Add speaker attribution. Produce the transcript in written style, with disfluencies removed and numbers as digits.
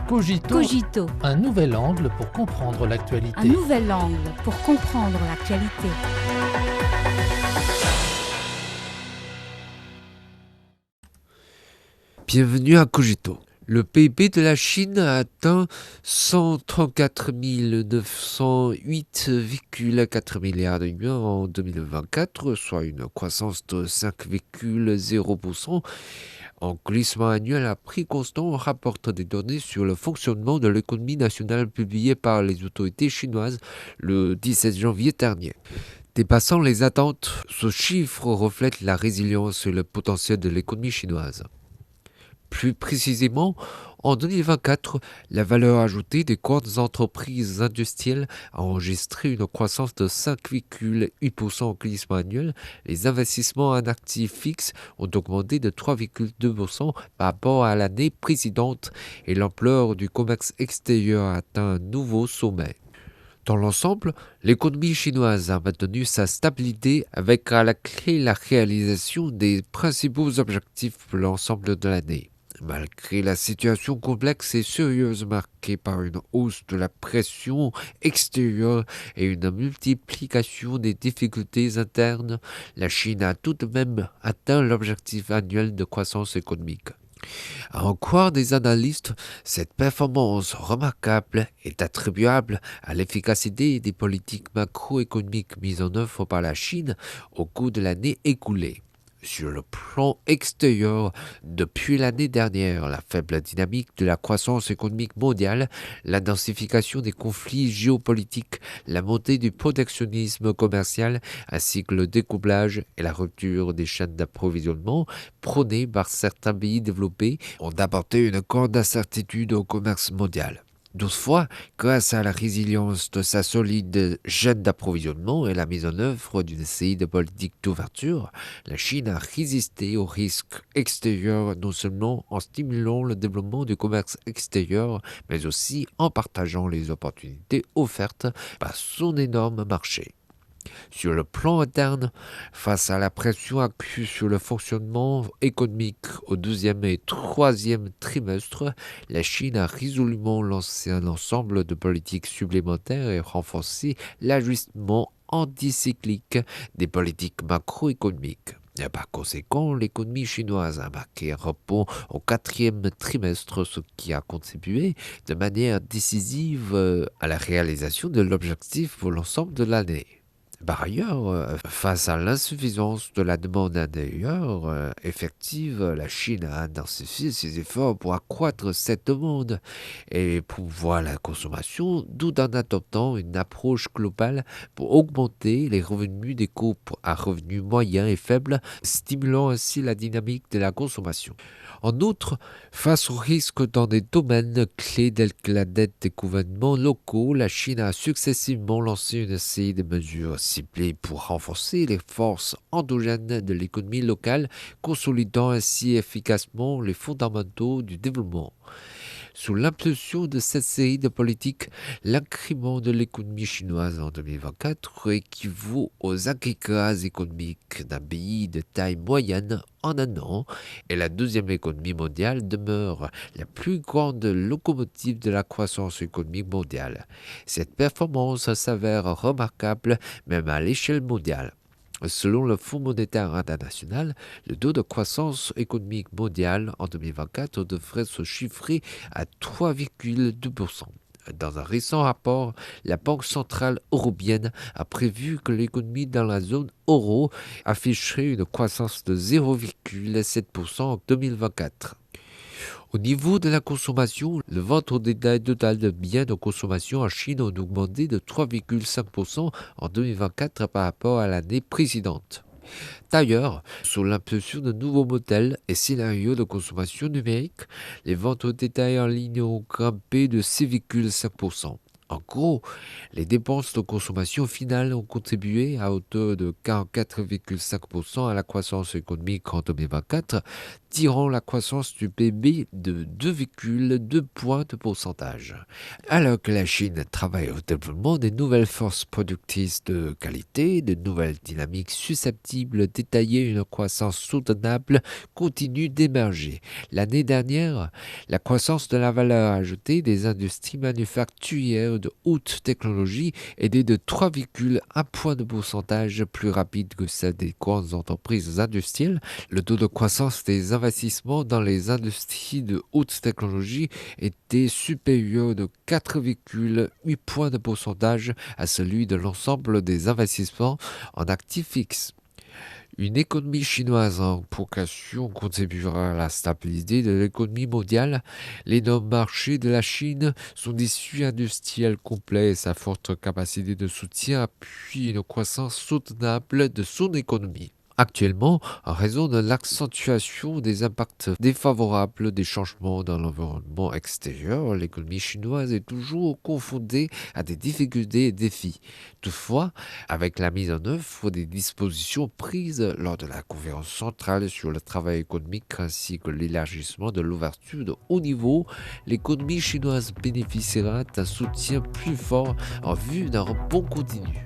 Speaker 1: Cogito,
Speaker 2: Cogito,
Speaker 1: un nouvel angle pour comprendre l'actualité.
Speaker 2: un nouvel angle pour comprendre l'actualité.
Speaker 3: Bienvenue à Cogito. Le PIB de la Chine a atteint 134 908,4 milliards de yuans en 2024, soit une croissance de 5,0%. En glissement annuel à prix constant, rapporte des données sur le fonctionnement de l'économie nationale publiées par les autorités chinoises le 17 janvier dernier. Dépassant les attentes, ce chiffre reflète la résilience et le potentiel de l'économie chinoise. Plus précisément, en 2024, la valeur ajoutée des grandes entreprises industrielles a enregistré une croissance de 5,8% au glissement annuel. Les investissements en actifs fixes ont augmenté de 3,2% par rapport à l'année précédente et l'ampleur du commerce extérieur a atteint un nouveau sommet. Dans l'ensemble, l'économie chinoise a maintenu sa stabilité avec à la clé la réalisation des principaux objectifs pour l'ensemble de l'année. Malgré la situation complexe et sérieuse marquée par une hausse de la pression extérieure et une multiplication des difficultés internes, la Chine a tout de même atteint l'objectif annuel de croissance économique. À en croire des analystes, cette performance remarquable est attribuable à l'efficacité des politiques macroéconomiques mises en œuvre par la Chine au cours de l'année écoulée. Sur le plan extérieur, depuis l'année dernière, la faible dynamique de la croissance économique mondiale, l'intensification des conflits géopolitiques, la montée du protectionnisme commercial, ainsi que le découplage et la rupture des chaînes d'approvisionnement prônées par certains pays développés ont apporté une grande incertitude au commerce mondial. Toutefois, grâce à la résilience de sa solide chaîne d'approvisionnement et la mise en œuvre d'une série de politiques d'ouverture, la Chine a résisté aux risques extérieurs non seulement en stimulant le développement du commerce extérieur, mais aussi en partageant les opportunités offertes par son énorme marché. Sur le plan interne, face à la pression accrue sur le fonctionnement économique au deuxième et troisième trimestre, la Chine a résolument lancé un ensemble de politiques supplémentaires et renforcé l'ajustement anticyclique des politiques macroéconomiques. Et par conséquent, l'économie chinoise a marqué un rebond au quatrième trimestre, ce qui a contribué de manière décisive à la réalisation de l'objectif pour l'ensemble de l'année. Par ailleurs, face à l'insuffisance de la demande intérieure effective, la Chine a intensifié ses efforts pour accroître cette demande et promouvoir la consommation, tout en adoptant une approche globale pour augmenter les revenus des couples à revenus moyens et faibles, stimulant ainsi la dynamique de la consommation. En outre, face aux risques dans des domaines clés tels que la dette des gouvernements locaux, la Chine a successivement lancé une série de mesures ciblées pour renforcer les forces endogènes de l'économie locale, consolidant ainsi efficacement les fondamentaux du développement. Sous l'impulsion de cette série de politiques, l'incrément de l'économie chinoise en 2024 équivaut aux agrégats économiques d'un pays de taille moyenne en un an, et la deuxième économie mondiale demeure la plus grande locomotive de la croissance économique mondiale. Cette performance s'avère remarquable même à l'échelle mondiale. Selon le Fonds monétaire international, le taux de croissance économique mondiale en 2024 devrait se chiffrer à 3,2%. Dans un récent rapport, la Banque centrale européenne a prévu que l'économie dans la zone euro afficherait une croissance de 0,7% en 2024. Au niveau de la consommation, le vente au détail total de biens de consommation en Chine a augmenté de 3,5% en 2024 par rapport à l'année précédente. D'ailleurs, sous l'impulsion de nouveaux modèles et scénarios de consommation numérique, les ventes au détail en ligne ont grimpé de 6,5%. En gros, les dépenses de consommation finale ont contribué à hauteur de 44,5% à la croissance économique en 2024, tirant la croissance du PIB de 2,2 points de pourcentage. Alors que la Chine travaille au développement des nouvelles forces productives de qualité, de nouvelles dynamiques susceptibles d'étayer une croissance soutenable continuent d'émerger. L'année dernière, la croissance de la valeur ajoutée des industries manufacturières de haute technologie était de 3,1 points de pourcentage plus rapide que celle des grandes entreprises industrielles. Le taux de croissance des investissements dans les industries de haute technologie était supérieur de 4,8 points de pourcentage à celui de l'ensemble des investissements en actifs fixes. Une économie chinoise en progression contribuera à la stabilité de l'économie mondiale. L'énorme marché de la Chine, son tissu industriel complet et sa forte capacité de soutien appuient une croissance soutenable de son économie. Actuellement, en raison de l'accentuation des impacts défavorables des changements dans l'environnement extérieur, l'économie chinoise est toujours confrontée à des difficultés et défis. Toutefois, avec la mise en œuvre des dispositions prises lors de la conférence centrale sur le travail économique ainsi que l'élargissement de l'ouverture de haut niveau, l'économie chinoise bénéficiera d'un soutien plus fort en vue d'un rebond continu.